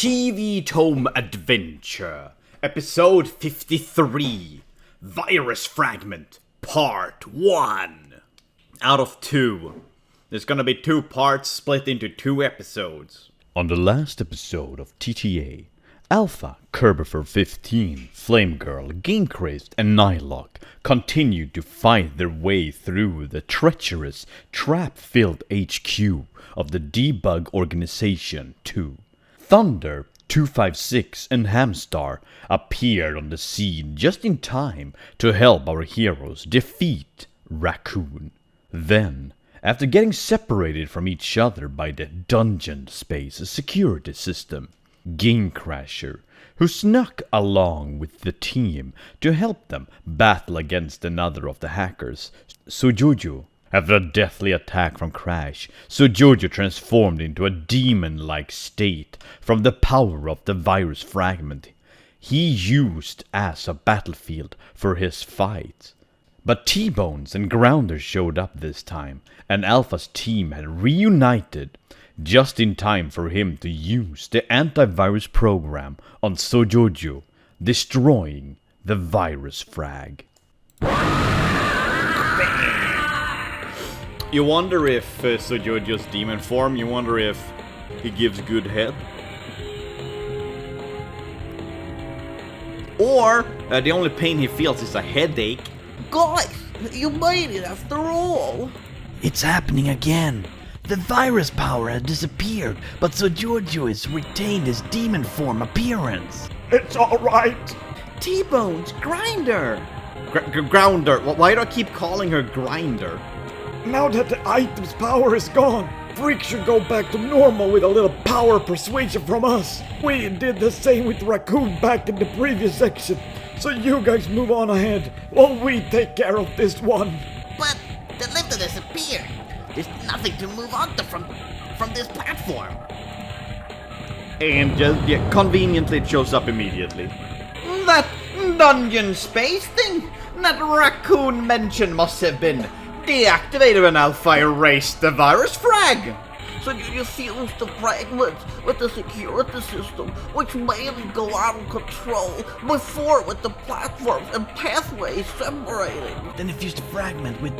TVTome Adventure, Episode 53, Virus Fragment, Part 1. Out of 2. There's gonna be 2 parts split into 2 episodes. On the last episode of TTA, Alpha, Kerbifer 15, Flame Girl, Gamecrazed, and Nylok continued to fight their way through the treacherous, trap-filled HQ of the Debug Organization 2. Thunder, 256, and Hamstar appeared on the scene just in time to help our heroes defeat Raccoon. Then, after getting separated from each other by the dungeon space security system, Gamecrasher, who snuck along with the team to help them battle against another of the hackers, Sujuju. After a deathly attack from Crash, Sujuju transformed into a demon-like state from the power of the virus fragment he used as a battlefield for his fight. But T-Bones and Grounder showed up this time, and Alpha's team had reunited just in time for him to use the antivirus program on Sujuju, destroying the virus frag. You wonder if Sujuju's demon form, you wonder if he gives good head? Or the only pain he feels is a headache. Guys, you made it after all! It's happening again. The virus power has disappeared, but Sujuju has retained his demon form appearance. It's alright! T-Bones, Grinder! Grounder, why do I keep calling her Grinder? Now that the item's power is gone, Freak should go back to normal with a little power persuasion from us. We did the same with Raccoon back in the previous section, so you guys move on ahead while we take care of this one. But the lift disappeared. There's nothing to move on to from this platform. And just conveniently it shows up immediately. That dungeon space thing that Raccoon mentioned must have been deactivated when Alpha erased the virus frag. So you fused the fragments with the security system, which made it go out of control before with the platforms and pathways separating. Then it fused the fragment with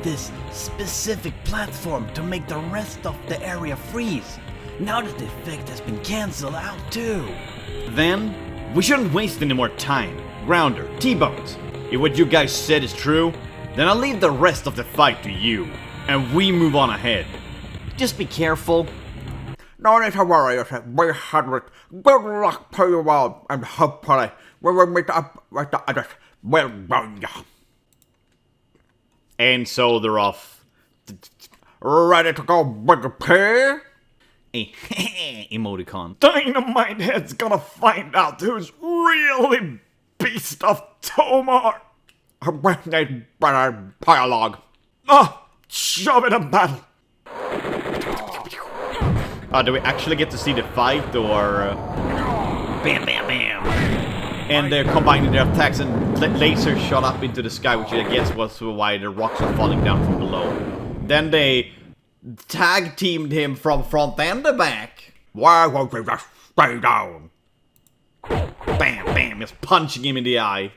this specific platform to make the rest of the area freeze. Now that the effect has been cancelled out too. Then, we shouldn't waste any more time. Grounder, T-Bones, if what you guys said is true, then I'll leave the rest of the fight to you, and we move on ahead. Just be careful. No need to worry, we had it. Good luck to you all, and hopefully we will meet up with the others. Well done. And so they're off. Ready to go big pair? Emoticon. Dynamite Head's gonna find out who's really beast of Tome are. We need better dialogue. Shove it in battle. Do we actually get to see the fight, or... Bam, bam, bam. And they're combining their attacks and lasers shot up into the sky, which I guess was why the rocks are falling down from below. Then they tag-teamed him from front and the back. Why won't you just stay down? Bam, bam, just punching him in the eye.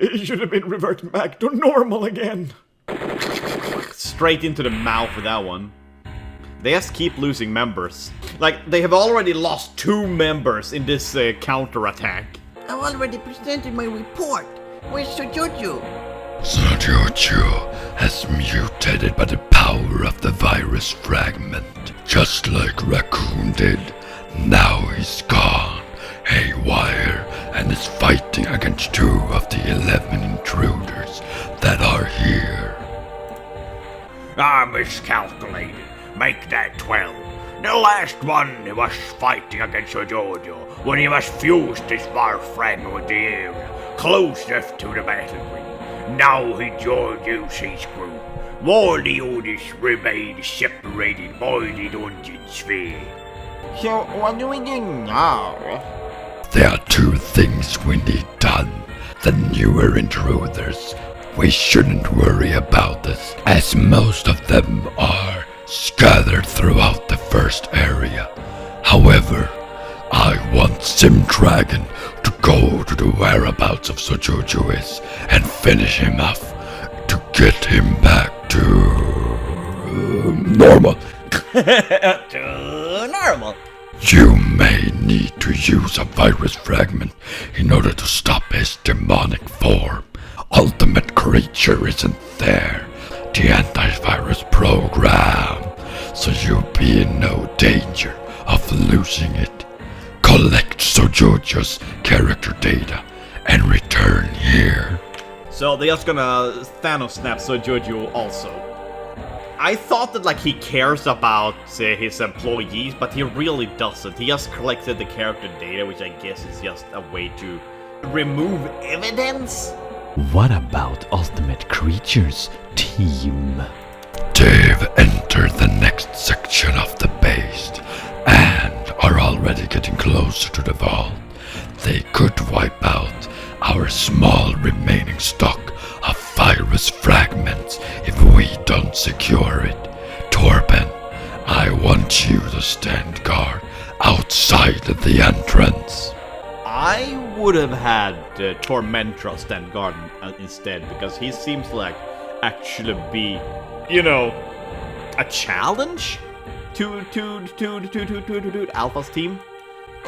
It should have been reverted back to normal again. Straight into the mouth with that one. They just keep losing members. Like, they have already lost 2 members in this counter-attack. I've already presented my report. Where's Sujuju? Sujuju has mutated by the power of the virus fragment. Just like Raccoon did, now he's gone haywire and is fighting against 2 of the 11 intruders that are here. I miscalculated. Make that 12. The last one was fighting against Sujuju when he was fused this virus fragment with the area closest to the battlefield. Now he joined UC's group, while the others remain separated by the dungeon sphere. So what do we do now? There are 2 things we need done. The newer intruders. We shouldn't worry about this, as most of them are scattered throughout the first area. However, I want Sim Dragon to go to the whereabouts of Sojojo is and finish him off to get him back to normal. To normal. You may need to use a virus fragment in order to stop his demonic form. Ultimate creature isn't there. The antivirus program. So you'll be in no danger of losing it. Collect Sojojo's character data and return here. So they're just gonna Thanos snap Sojojo also. I thought that like he cares about his employees, but he really doesn't. He just collected the character data, which I guess is just a way to remove evidence. What about Ultimate Creatures team? They've entered the next section of the base and are already getting closer to the vault. They could wipe out our small remaining stock of virus fragments if we don't secure it. Torben, I want you to stand guard outside the entrance. I would have had Tormentra stand guard instead, because he seems like actually be, you know, a challenge to Alpha's team.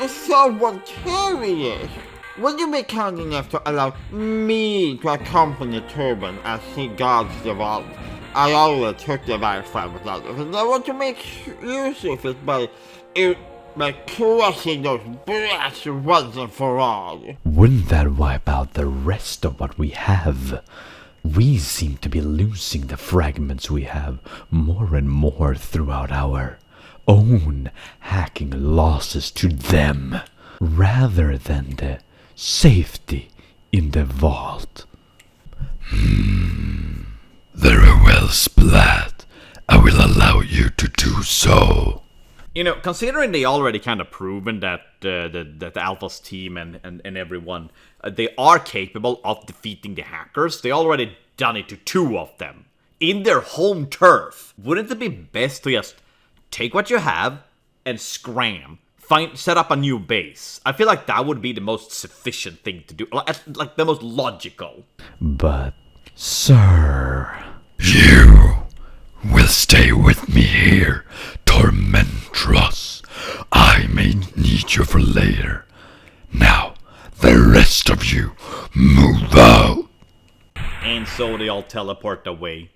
Somewhat curious. Would you be kind enough to allow me to accompany Turban as he guards the vault? I already took the virus fragment out of it, and I want to make use of it by crushing those brats once and for all. Wouldn't that wipe out the rest of what we have? We seem to be losing the fragments we have more and more throughout our own hacking losses to them, rather than the safety in the vault. Very well, Splat. I will allow you to do so. You know, considering they already kind of proven that the Alpha's team and everyone, they are capable of defeating the hackers. They already done it to 2 of them in their home turf. Wouldn't it be best to just take what you have and scram? Set up a new base. I feel like that would be the most sufficient thing to do. Like the most logical. But, sir... You will stay with me here, Tormentros. I may need you for later. Now, the rest of you, move out. And so they all teleport away.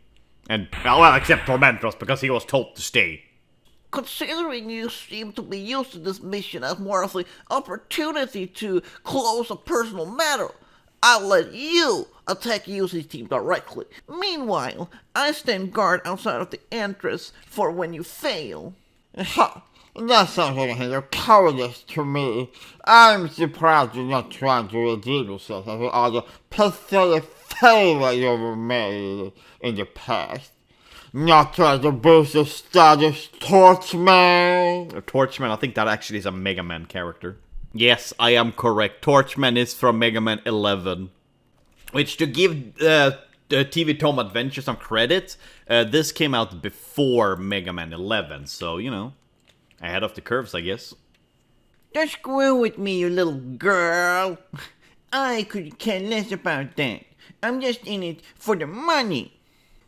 And, well, except Tormentros, because he was told to stay. Considering you seem to be using this mission as more of an opportunity to close a personal matter, I'll let you attack Yusi's team directly. Meanwhile, I stand guard outside of the entrance for when you fail. Ha! That sounds like a hint of cowardice to me. I'm surprised you're not trying to redeem yourself after all the pathetic failures you've made in the past. Not trying to boost the status, Torchman! Torchman, I think that actually is a Mega Man character. Yes, I am correct. Torchman is from Mega Man 11. Which, to give the TVTome Adventure some credit, this came out before Mega Man 11. So, you know, ahead of the curves, I guess. Don't screw with me, you little girl. I could care less about that. I'm just in it for the money.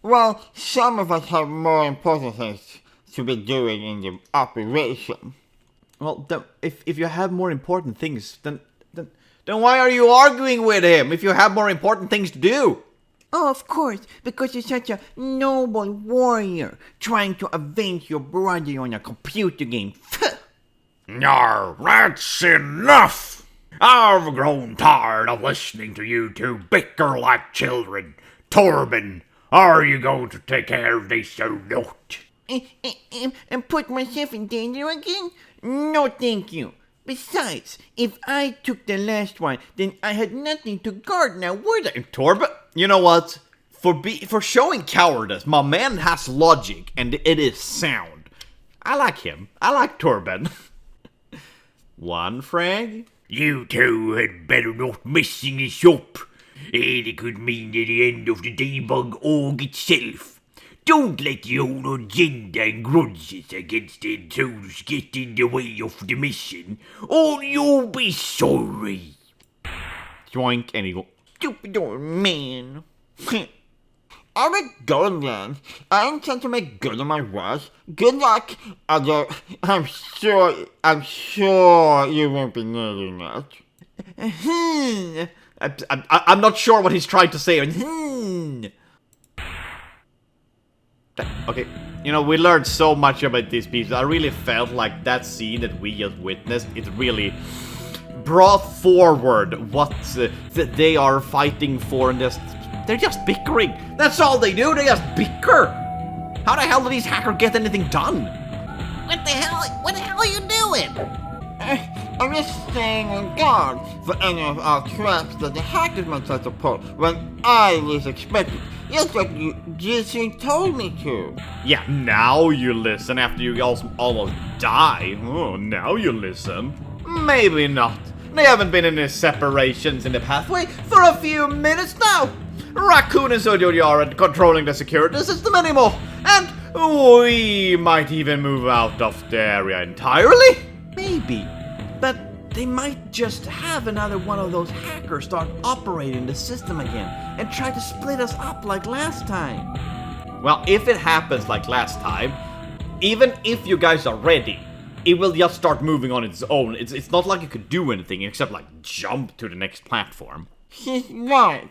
Well, some of us have more important things to be doing in the operation. Well, if you have more important things, then why are you arguing with him if you have more important things to do? Oh, of course, because you're such a noble warrior trying to avenge your brother on a computer game. No, that's enough! I've grown tired of listening to you two bicker like children. Torben, are you going to take care of this or not? And put myself in danger again? No, thank you. Besides, if I took the last one, then I had nothing to guard now, would I? Torben, you know what? For showing cowardice, my man has logic, and it is sound. I like him. I like Torben. One frag? You two had better not messing this up. It could mean the end of the debug org itself. Don't let your own agenda and grudges against the intruders get in the way of the mission, or you'll be sorry. Yoink, and he go, Stupid old man. I'm a good man. I intend to make good on my words. Good luck, although I'm sure you won't be needing it. I'm not sure what he's trying to say. Okay, you know, we learned so much about these people. I really felt like that scene that we just witnessed, it really brought forward what they are fighting for, and they're just bickering. That's all they do, they just bicker. How the hell do these hackers get anything done? What the hell are you doing? I'm just staying on guard for any of our traps that the hackers might try to pull when I least expect it. Just like you just told me to. Yeah, now you listen after you almost die. Oh, now you listen. Maybe not. They haven't been in any separations in the pathway for a few minutes now. Raccoon and Sojoji aren't controlling the security system anymore. And we might even move out of the area entirely. Maybe. But they might just have another one of those hackers start operating the system again and try to split us up like last time. Well, if it happens like last time, even if you guys are ready, it will just start moving on its own. It's not like you could do anything except like jump to the next platform. He's right.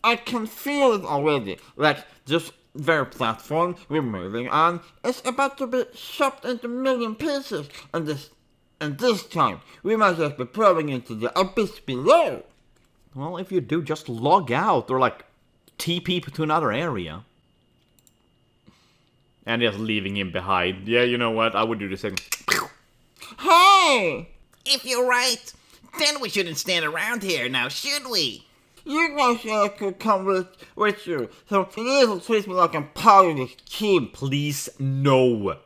I can feel it already. Like this very platform we're moving on is about to be chopped into a million pieces, and this time we might just be probing into the abyss below. Well, if you do, just log out or like TP to another area. And just leaving him behind. Yeah, you know what? I would do the same. Hey! If you're right, then we shouldn't stand around here now, should we? You guys said I could come with you, so please treat me like I'm part of this team. Please, no.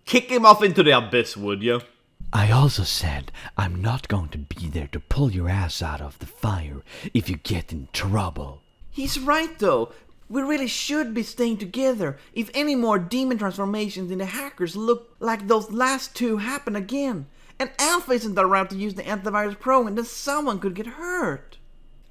Kick him off into the abyss, would you? I also said I'm not going to be there to pull your ass out of the fire if you get in trouble. He's right though. We really should be staying together if any more demon transformations in the hackers look like those last two happen again. And Alpha isn't around to use the antivirus program, and then someone could get hurt.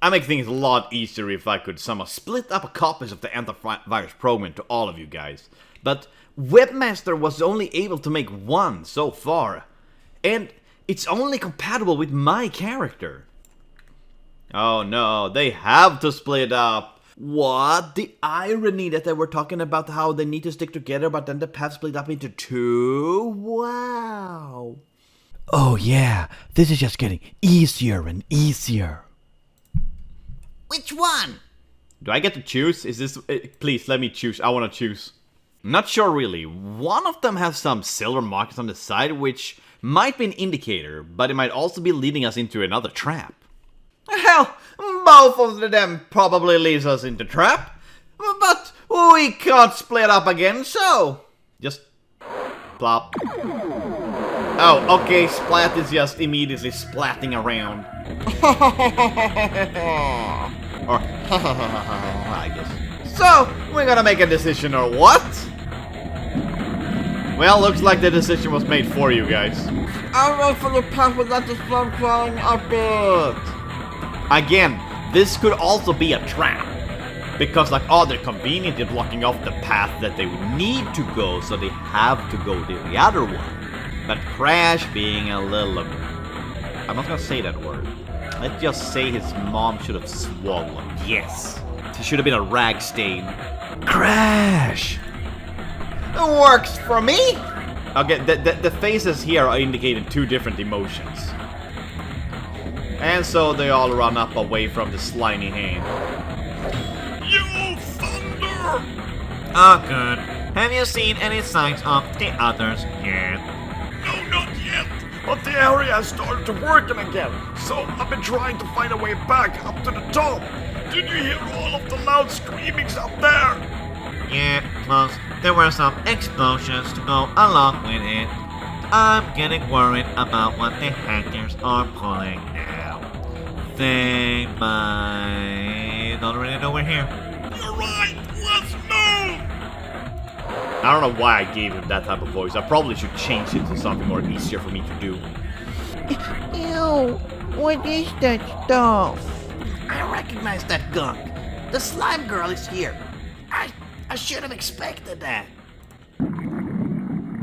I make things a lot easier if I could somehow split up copies of the antivirus program to all of you guys. But Webmaster was only able to make one so far. And it's only compatible with my character. Oh no, they have to split up. What? The irony that they were talking about how they need to stick together, but then the path split up into two? Wow. Oh yeah, this is just getting easier and easier. Which one? Do I get to choose? Is this... please, let me choose. I want to choose. Not sure really. One of them has some silver markers on the side, which might be an indicator, but it might also be leading us into another trap. Hell, both of them probably leads us into trap. But we can't split up again, so... just... plop. Oh, okay, Splat is just immediately splatting around. Or, I guess. So, we're gonna make a decision or what? Well, looks like the decision was made for you guys. I'll wait for the path without the storm crawling up it. Again, this could also be a trap. Because like, oh, they're conveniently blocking off the path that they would need to go, so they have to go to the other one. But Crash being a little... I'm not gonna say that word. Let's just say his mom should have swallowed. Yes. He should have been a rag stain. Crash! It works for me! Okay, the faces here are indicating two different emotions. And so they all run up away from the slimy hand. You thunder! Oh, good. Have you seen any signs of the others yet? No, not yet. But the area has started to working again, so I've been trying to find a way back up to the top. Did you hear all of the loud screamings up there? Yeah, plus there were some explosions to go along with it. I'm getting worried about what the hackers are pulling now. They might already know we're here. You're right, let's move! I don't know why I gave him that type of voice. I probably should change it to something more easier for me to do. Ew, what is that stuff? I recognize that gunk. The slime girl is here. I should have expected that.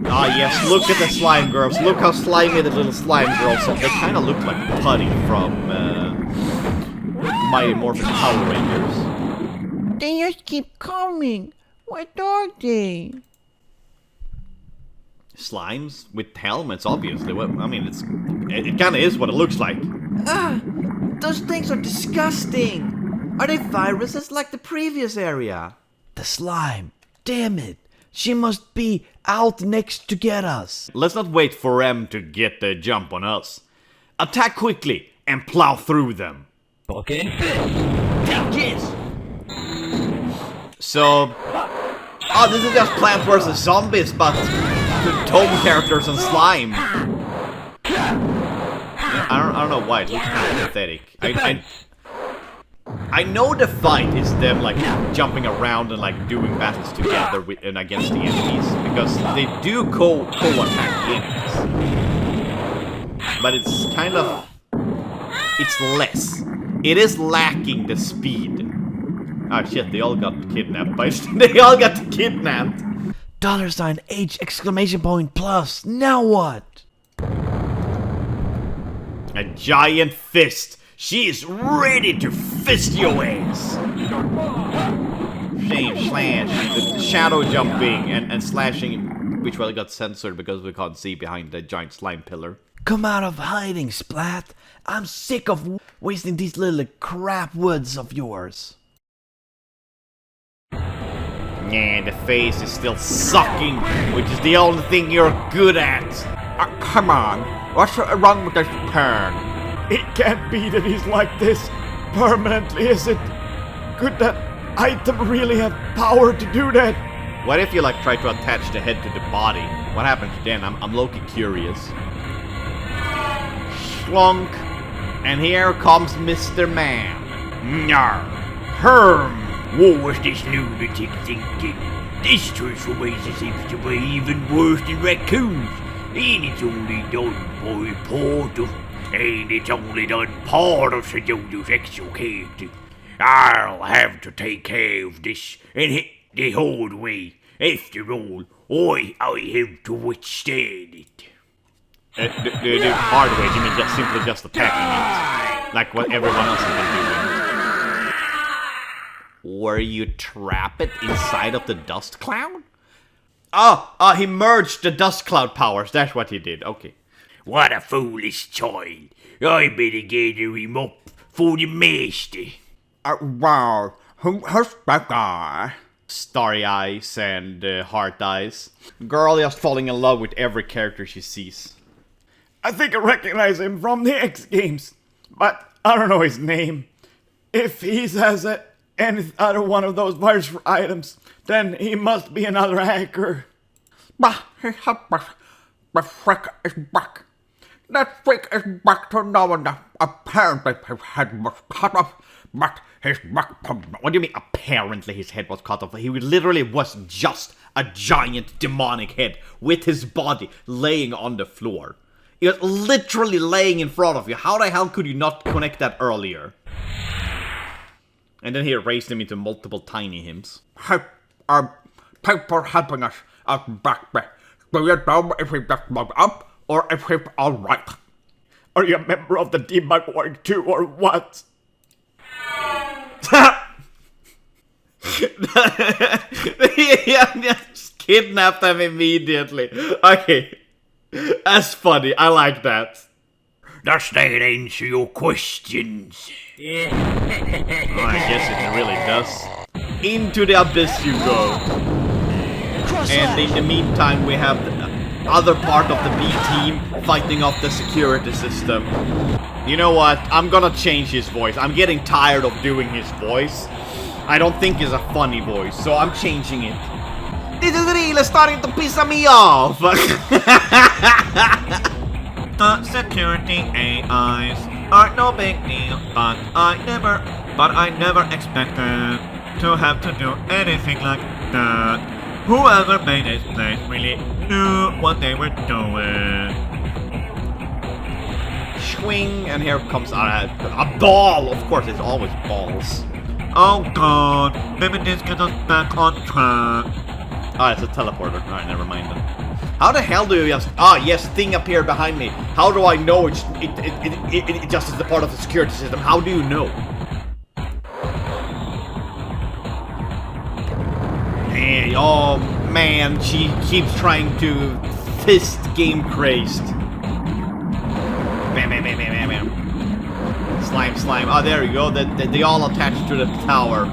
Ah yes, look at the slime girls. Look how slimy the little slime girls are. They kind of look like Putty from Mighty Morphin Power Rangers. They just keep coming. What are they? Slimes with helmets, obviously. Well, I mean, it kind of is what it looks like. Those things are disgusting! Are they viruses like the previous area? The slime. Damn it. She must be out next to get us. Let's not wait for them to get the jump on us. Attack quickly and plow through them. Okay. Take this! So... Oh, this is just Plants vs. Zombies, but with Tome characters and slime. I don't know why, it looks kind of pathetic. I know the fight is them like jumping around and like doing battles together with, and against the enemies, because they do co-attack enemies. But it's kind of... it's less. It is lacking the speed. Oh shit, they all got kidnapped. They all got kidnapped! $H!+ Now what? A giant fist! She is ready to fist your ass! Shame, slash, the shadow jumping and slashing, which well got censored because we can't see behind the giant slime pillar. Come out of hiding, Splat. I'm sick of wasting these little crap woods of yours. Yeah, the face is still sucking, which is the only thing you're good at. Come on. What's wrong with this turn? It can't be that he's like this permanently, is it? Could that item really have power to do that? What if you like try to attach the head to the body? What happens then? I'm low-key curious. Slunk. And here comes Mr. Man. Nar. Herm. What was this lunatic thinking? This transformation seems to be even worse than raccoons. And it's only done by part of... And it's only done part of Sir Jojo's actual character. I'll have to take care of this and hit the hard way. After all, I have to withstand it. The hard way, you mean simply just attacking it? Like what everyone else has been doing. Were you trapped inside of the dust cloud? Oh, he merged the dust cloud powers. That's what he did. Okay. What a foolish child. I better gather him up for the master. Wow. Who's that guy? Starry eyes and heart eyes. Girl just falling in love with every character she sees. I think I recognize him from the X Games, but I don't know his name. If he has any other one of those virus items, then he must be another hacker. The freak is back. That freak is back to normal. Apparently his head was cut off, but his back... What do you mean apparently his head was cut off? He literally was just a giant demonic head with his body laying on the floor. He was literally laying in front of you. How the hell could you not connect that earlier? And then he raised him into multiple tiny hymns. Thanks for helping us out back there. Do you know if we just blow up or if we're alright? Are you a member of the debug org too, or what? Yeah, just kidnapped them immediately. Okay. That's funny. I like that. Does that answer your questions? Oh, I guess it really does. Into the abyss you go. And in the meantime, we have the other part of the B team fighting off the security system. You know what? I'm gonna change his voice. I'm getting tired of doing his voice. I don't think it's a funny voice, so I'm changing it. This is really starting to piss me off. The security AIs are no big deal, but I never expected to have to do anything like that. Whoever made this place really knew what they were doing. Swing, and here comes a ball. Of course, it's always balls. Oh god, maybe this gets us back on track. Ah, it's a teleporter. Alright, never mind then. How the hell do you just... Ah, yes, thing appeared behind me. How do I know it just is the part of the security system? How do you know? Hey, oh man, she keeps trying to fist game crazed. Bam, bam, bam, bam, bam, bam. Slime, slime. Ah, there you go. They all attached to the tower.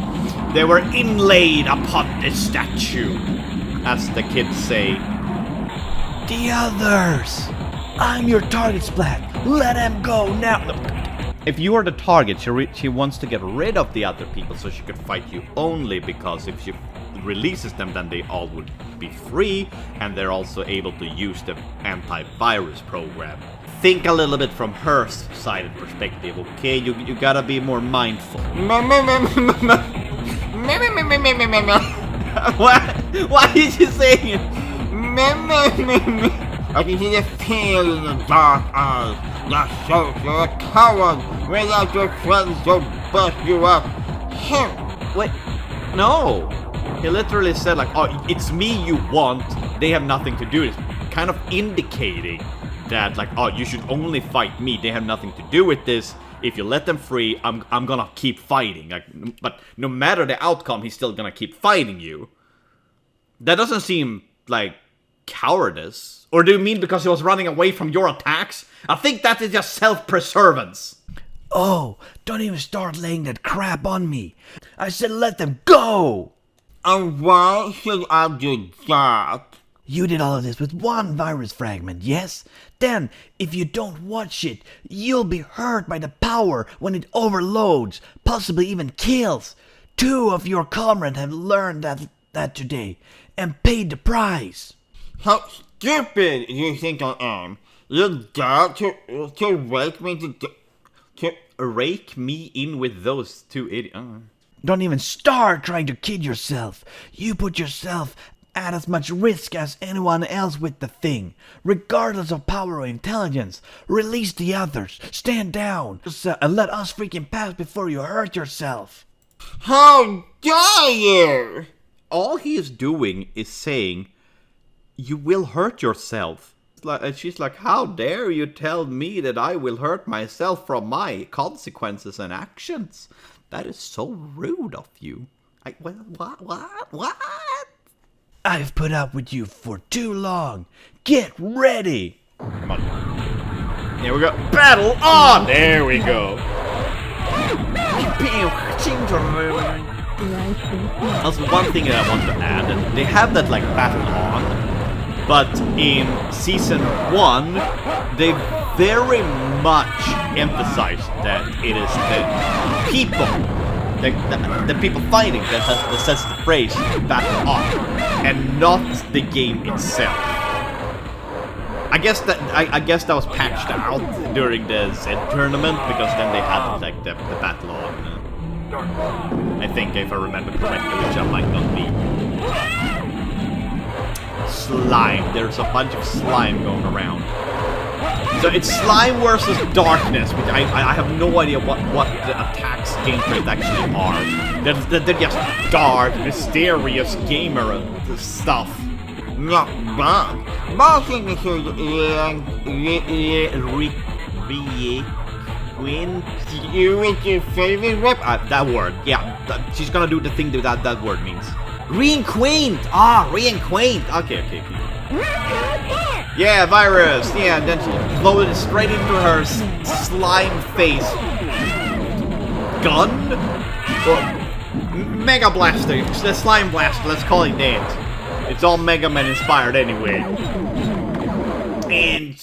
They were inlaid upon this statue, as the kids say. The others! I'm your target, Splat. Let them go now. If you are the target, she wants to get rid of the other people so she could fight you only, because if she releases them, then they all would be free, and they're also able to use the antivirus program. Think a little bit from her side and perspective, okay? You gotta be more mindful. What? Why did you say it? I can see the fear in the dark eyes. You're a coward. Without your friends, they'll bust you up. Wait, no. He literally said like, oh, it's me you want. They have nothing to do with it. Kind of indicating that like, oh, you should only fight me. They have nothing to do with this. If you let them free, I'm gonna keep fighting. Like, but no matter the outcome, he's still gonna keep fighting you. That doesn't seem like cowardice. Or do you mean because he was running away from your attacks? I think that is just self-preservance. Oh, don't even start laying that crap on me. I said let them go! And why should I do that? You did all of this with one virus fragment, yes? Then, if you don't watch it, you'll be hurt by the power when it overloads, possibly even kills. 2 of your comrades have learned that today, and paid the price. How stupid do you think I am? You dare to rake me to Rake me in with those 2 idiots. Don't even start trying to kid yourself. You put yourself at as much risk as anyone else with the thing, regardless of power or intelligence. Release the others, stand down, and let us freaking pass before you hurt yourself. How dare you? All he is doing is saying, you will hurt yourself. And she's like, how dare you tell me that I will hurt myself from my consequences and actions? That is so rude of you. What? I've put up with you for too long. Get ready! Come on. Here we go. Battle on! There we go. Also, one thing that I want to add, they have that like battle on, but in season 1, they very much emphasize that it is the people, the people fighting that says the phrase battle on, and not the game itself. I guess that was patched out during the Z tournament, because then they had like the battle on. I think, if I remember correctly, which I might not be. Slime. There's a bunch of slime going around. So it's slime versus darkness, which I have no idea what the attacks gameplay actually are. They're just dark, mysterious gamer stuff. Not bad. But you with your favorite weapon? That word, yeah. She's gonna do the thing that word means. Reacquaint! Reacquaint! Okay. Yeah, virus! Yeah, and then she loaded it straight into her slime face. Gun? Or Mega Blaster, the Slime Blaster, let's call it that. It's all Mega Man inspired anyway. And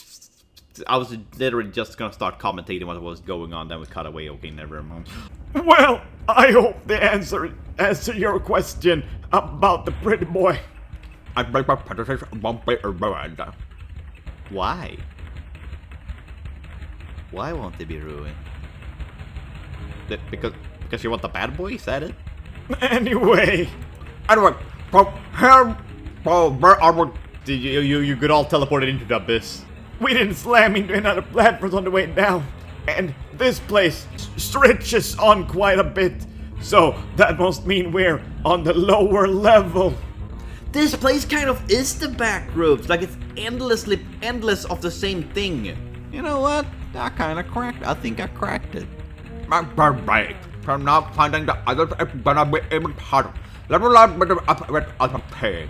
I was literally just gonna start commentating what was going on, then we cut away. Okay, never mind. Well, I hope they answer your question about the pretty boy. Why? Why won't they be ruined? Because you want the bad boy? Is that it? Anyway, Anyway, prepare Oh, where are we? You could all teleported into the abyss. We didn't slam into another platform on the way down. And this place stretches on quite a bit. So that must mean we're on the lower level. This place kind of is the back rooms, like it's endless of the same thing. You know what? I kind of cracked. I think I cracked it. Right. From now finding the others, it's gonna be even harder. Level up with the pain.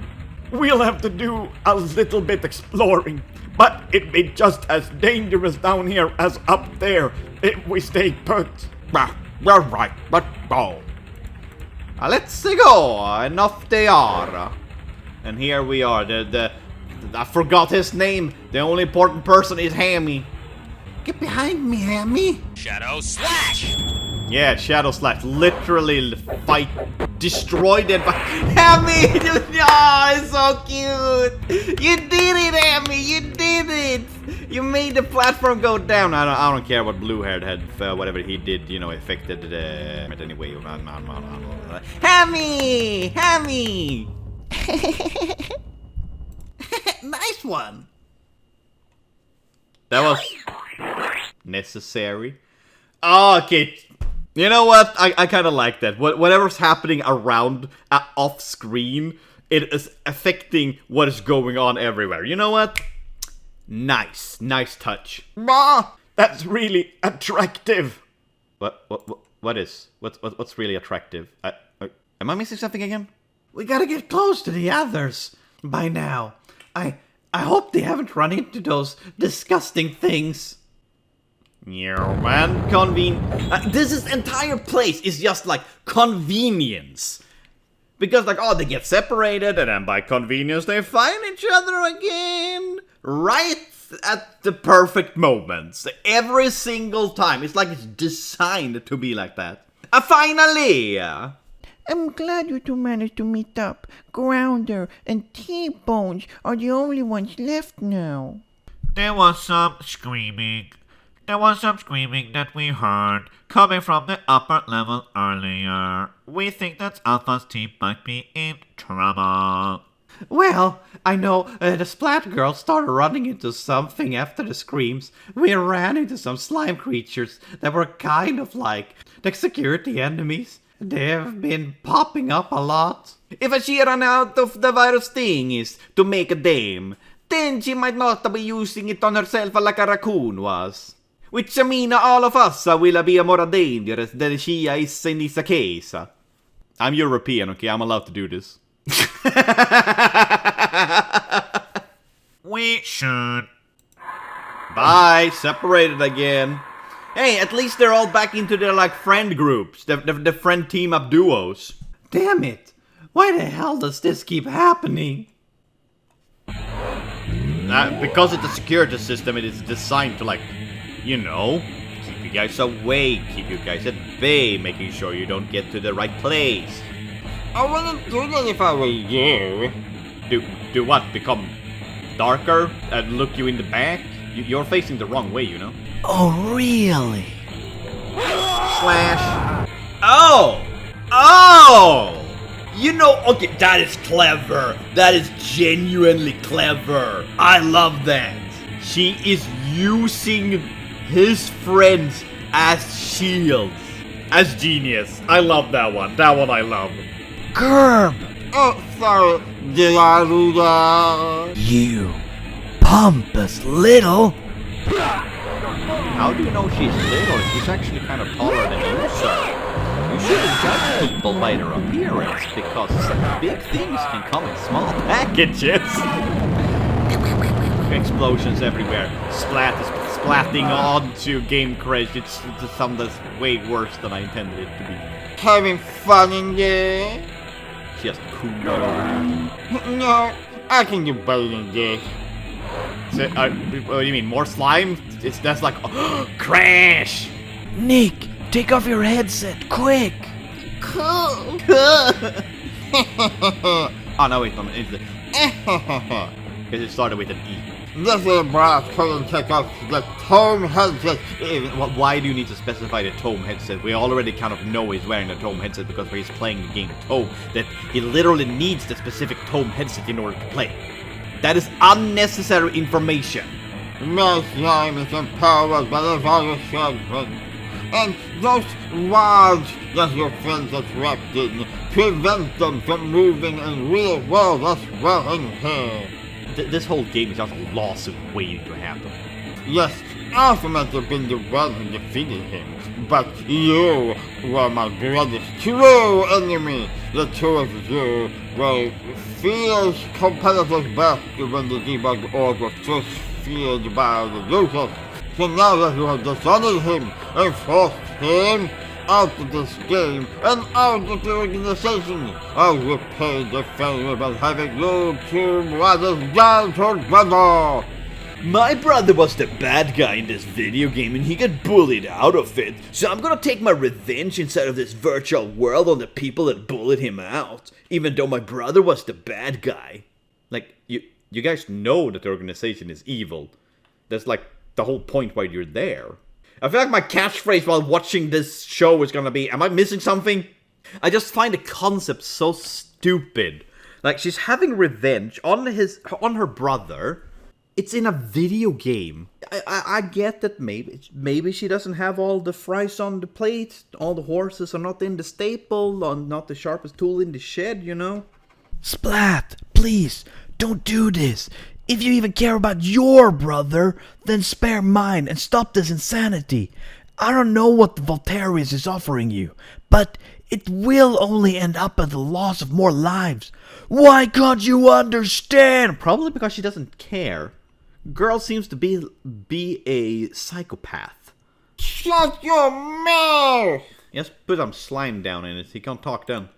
We'll have to do a little bit exploring. But it'd be just as dangerous down here as up there if we stay put. You're right. Let's go. Let's go. Enough they are. And here we are. I forgot his name. The only important person is Hammy. Get behind me, Hammy. Shadow Slash! Yeah, Shadow Slash. Literally fight. Destroyed it. Hammy! Oh, it's so cute. You did it, Hammy. You did it. You made the platform go down. I don't care what Blue Haired had. Whatever he did, you know, affected it anyway. Hammy! Hammy! Nice one. That was necessary. Oh, okay. You know what? I kind of like that. Whatever's happening around, off screen, it is affecting what is going on everywhere. You know what? Nice touch. Ma, that's really attractive. What's really attractive? Am I missing something again? We gotta get close to the others by now. I hope they haven't run into those disgusting things. Yeah, man. This entire place is just like convenience. Because like, oh, they get separated and then by convenience they find each other again. Right at the perfect moments. Every single time. It's like it's designed to be like that. Finally! I'm glad you two managed to meet up. Grounder and T-Bones are the only ones left now. There was some screaming. That we heard coming from the upper level earlier. We think that Alpha's team might be in trouble. Well, I know the Splat Girl started running into something after the screams. We ran into some slime creatures that were kind of like the security enemies. They have been popping up a lot. If she ran out of the virus thingies to make a dame, then she might not be using it on herself like a raccoon was. Which means all of us will be more dangerous than she is in this case. I'm European, okay? I'm allowed to do this. We should. Bye, separated again. Hey, at least they're all back into their like friend groups, the friend team up duos. Damn it! Why the hell does this keep happening? Because it's a security system, it is designed to like, you know, keep you guys away, keep you guys at bay, making sure you don't get to the right place. I wouldn't do that if I were you. Do what? Become darker and look you in the back? You're facing the wrong way, you know? Oh, really? Slash. Oh! You know, okay, that is clever. That is genuinely clever. I love that. She is using his friends as shields. As genius. I love that one. That one I love. Gerb! Oh, sorry. Did I do that? You pompous little... How do you know she's little? She's actually kind of taller than you, sir. You shouldn't judge people by their appearance, because big things can come in small packages. Explosions everywhere. Splatting onto Game Crash. It's something that's way worse than I intended it to be. Having fun in there? Just cool down. No, I can do better than this. So, what do you mean? More slime? That's like Crash! Nick, take off your headset, quick! Cool. Oh no, wait, no, it's the because it started with an E. This is brass couldn't take off the Tome headset. Why do you need to specify the Tome headset? We already kind of know he's wearing the Tome headset because he's playing the game Tome. That he literally needs the specific Tome headset in order to play. That is unnecessary information. My slime is empowered by the virus fragment. And those wards that your friends are trapped in prevent them from moving in real world as well in here. This whole game is just a lawsuit waiting to happen. Yes, I might have been the one who defeated him, but you were my brother's true enemy. The two of you were fierce competitors back when the debug org was first feared by the users. So now that you have dishonored him and forced him out of this game and out of the organization, I'll repay the favor by having you two brothers down together. My brother was the bad guy in this video game and he got bullied out of it. So I'm gonna take my revenge inside of this virtual world on the people that bullied him out. Even though my brother was the bad guy. Like, you guys know that the organization is evil. That's like the whole point why you're there. I feel like my catchphrase while watching this show is gonna be, am I missing something? I just find the concept so stupid. Like, she's having revenge on her brother. It's in a video game. I get that maybe she doesn't have all the fries on the plate, all the horses are not in the stable, or not the sharpest tool in the shed, you know? Splat, please, don't do this. If you even care about your brother, then spare mine and stop this insanity. I don't know what the Voltarius is offering you, but it will only end up at the loss of more lives. Why can't you understand? Probably because she doesn't care. Girl seems to be a psychopath. Shut your mouth! Just put some slime down in it, he can't talk then.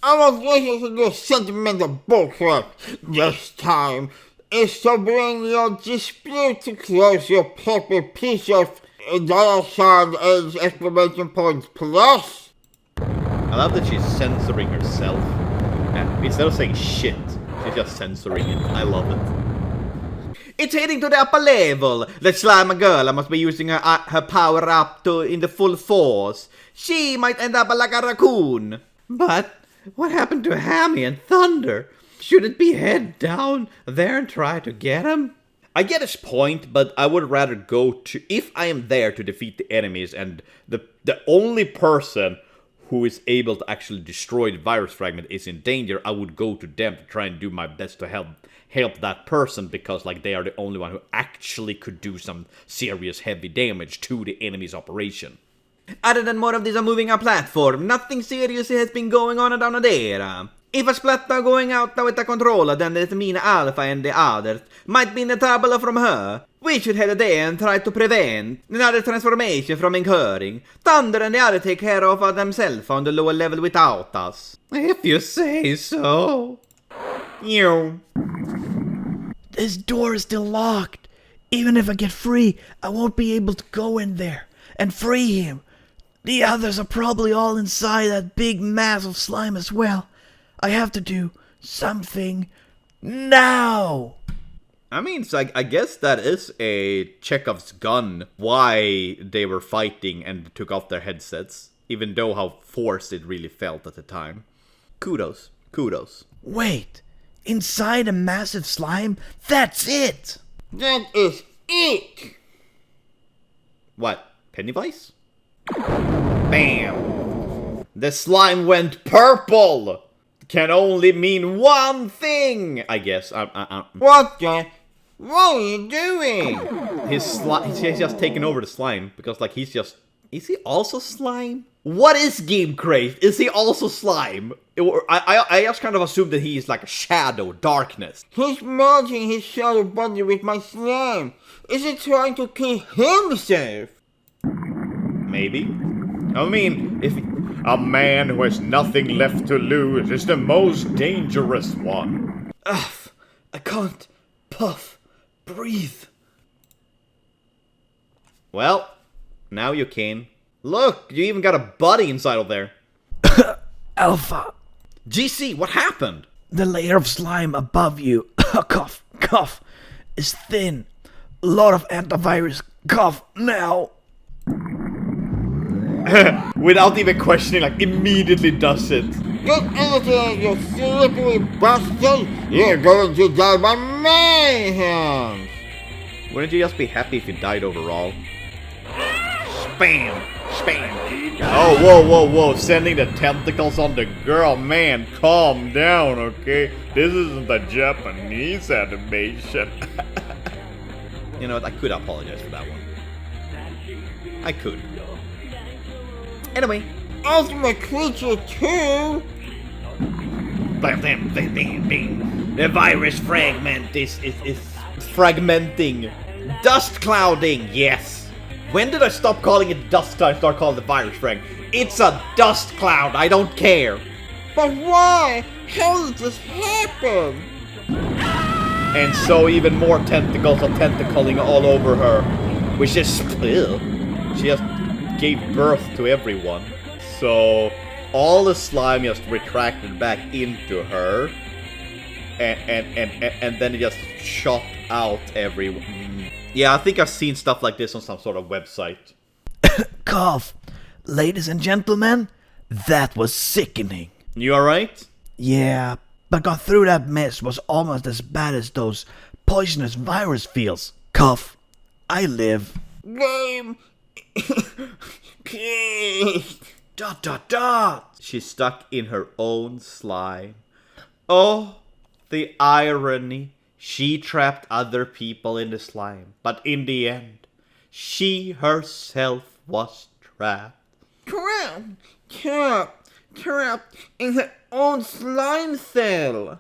I was listening to your sentimental bullcrap. This time is to bring your dispute to close, your paper piece of $age exclamation points plus. I love that she's censoring herself. And instead of saying shit, she's just censoring it. I love it. It's heading to the upper level. The slime girl must be using her power up in the full force. She might end up like a raccoon. But what happened to Hammy and Thunder? Should it be head down there and try to get him? I get his point, but I would rather go to... If I am there to defeat the enemies and the only person who is able to actually destroy the virus fragment is in danger, I would go to them to try and do my best to help that person, because like they are the only one who actually could do some serious heavy damage to the enemy's operation. Other than more of this moving our platform, nothing serious has been going on down there. If a splat are going out with the controller, then it means Alpha and the others might be in trouble from her. We should head there and try to prevent another transformation from occurring. Thunder and the others take care of themselves on the lower level without us. If you say so. You. This door is still locked. Even if I get free, I won't be able to go in there and free him. The others are probably all inside that big mass of slime as well. I have to do something now. I mean, so I guess that is a Chekhov's gun why they were fighting and took off their headsets, even though how forced it really felt at the time. Kudos. Wait, inside a massive slime? That's it! That is it! What, Pennywise? Bam! The slime went purple! Can only mean one thing, I guess. What are you doing? He's just taken over the slime because, like, is he also slime? What is Game Craze? Is he also slime? I just kind of assumed that he is like a shadow, darkness. He's merging his shadow body with my slime. Is he trying to kill himself? Maybe. I mean, if a man who has nothing left to lose is the most dangerous one. Ugh, I can't puff, breathe. Well, now you can. Look, you even got a buddy inside of there. Alpha. GC, what happened? The layer of slime above you, cough, is thin. A lot of antivirus cough now. Without even questioning, like, immediately does it. Get out of here, you slippery bastard! You're going to die by my hands! Wouldn't you just be happy if you died overall? Spam! Spam! Oh, whoa, whoa, whoa. Sending the tentacles on the girl. Man, calm down, okay? This isn't a Japanese animation. You know what? I could apologize for that one. I could. Anyway. Ultimate creature too! Bam, bam, bam, bam, bam. The virus fragment is Fragmenting. Dust clouding, yes. When did I stop calling it dust cloud and start calling it the virus frag? It's a dust cloud, I don't care. But why? How did this happen? And so even more tentacles are tentacling all over her. Which is... Ew. She just gave birth to everyone. So all the slime just retracted back into her. And then it just shot out everyone. Yeah, I think I've seen stuff like this on some sort of website. Cough. Ladies and gentlemen, that was sickening. You alright? Yeah, but got through that mess was almost as bad as those poisonous virus feels. Cough. I live. Game! Please! ... She's stuck in her own slime. Oh, the irony. She trapped other people in the slime, but in the end, she herself was trapped. Trapped in her own slime cell.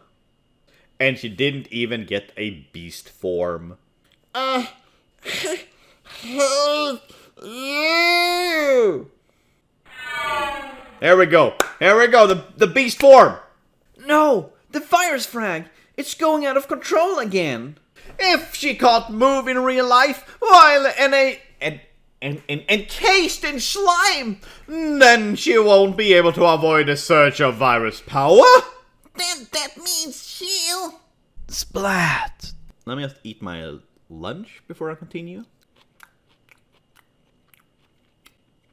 And she didn't even get a beast form. Hate you! Here we go. Here we go. The beast form. No, the virus frag. It's going out of control again. If she can't move in real life while encased in slime, then she won't be able to avoid a surge of virus power. Then that means she'll... Splat. Let me just eat my lunch before I continue.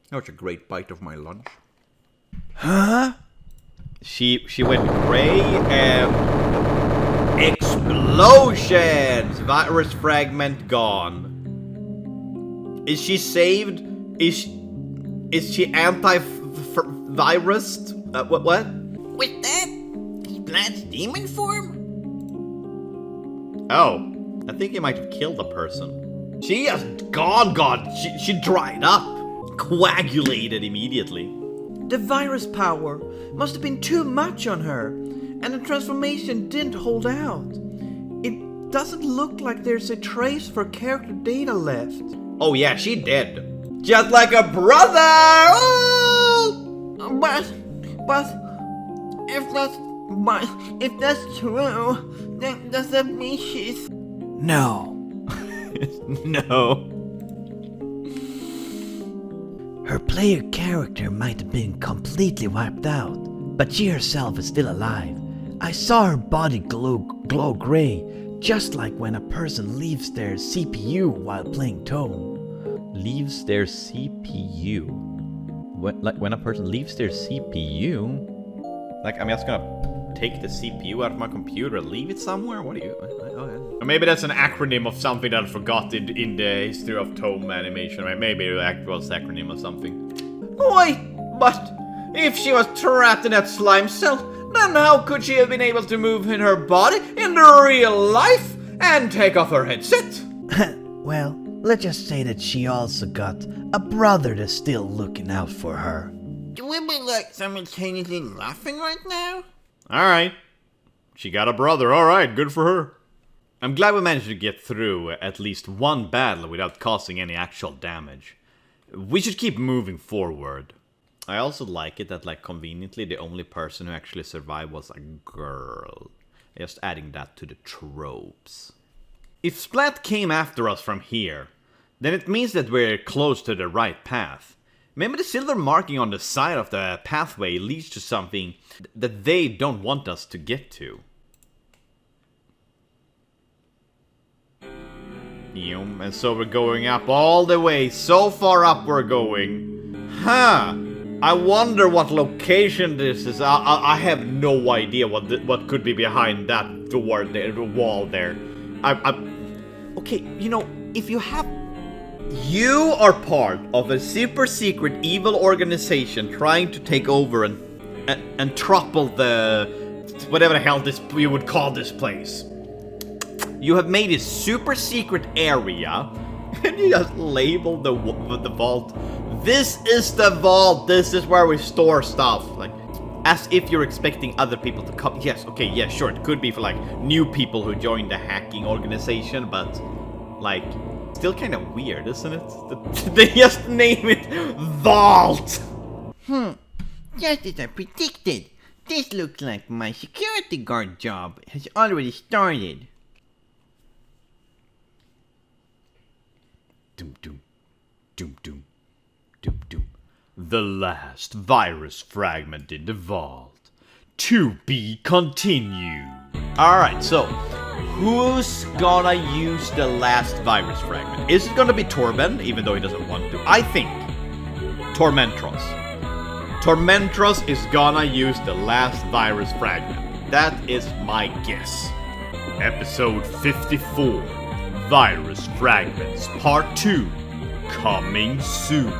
That was a great bite of my lunch. Huh? She went gray and... Explosions! Virus fragment gone. Is she saved? Is she anti-virus? What? With that? Splat's demon form? Oh, I think he might have killed a person. She is gone. She dried up. Coagulated immediately. The virus power must have been too much on her, and the transformation didn't hold out. It doesn't look like there's a trace of her character data left. Oh yeah, she dead. Just like a brother! Oh! But if that's true, then does that mean she's... No. No. Her player character might have been completely wiped out, but she herself is still alive. I saw her body glow gray, just like when a person leaves their CPU while playing Tome. Leaves their CPU? When a person leaves their CPU? Like, I'm just gonna take the CPU out of my computer and leave it somewhere? What do you... Or maybe that's an acronym of something that I forgot in the history of Tome animation. Maybe it was an acronym or something. Wait, but if she was trapped in that slime cell, then how could she have been able to move in her body in the real life and take off her headset? Well, let's just say that she also got a brother that's still looking out for her. Do we be like simultaneously laughing right now? Alright. She got a brother, alright, good for her. I'm glad we managed to get through at least one battle without causing any actual damage. We should keep moving forward. I also like it that, like, conveniently the only person who actually survived was a girl. Just adding that to the tropes. If Splat came after us from here, then it means that we're close to the right path. Maybe the silver marking on the side of the pathway leads to something that they don't want us to get to. And so we're going up all the way. So far up we're going. Huh. I wonder what location this is. I have no idea what could be behind that door there, the wall there. Okay, you know, if you have... You are part of a super secret evil organization trying to take over and topple the... whatever the hell you would call this place. You have made a super secret area, and you just labeled the vault. This is the vault. This is where we store stuff. Like, as if you're expecting other people to come. Yes, okay, yeah, sure. It could be for like new people who joined the hacking organization, but like, still kind of weird, isn't it? They just name it Vault. Just as I predicted. This looks like my security guard job has already started. Doom doom. Doom doom. Doom doom. The last virus fragment in the vault. To be continued. Alright, so who's gonna use the last virus fragment? Is it gonna be Torben, even though he doesn't want to? I think Tormentros. Tormentros is gonna use the last virus fragment. That is my guess. Episode 54. Virus Fragments Part 2. Coming soon.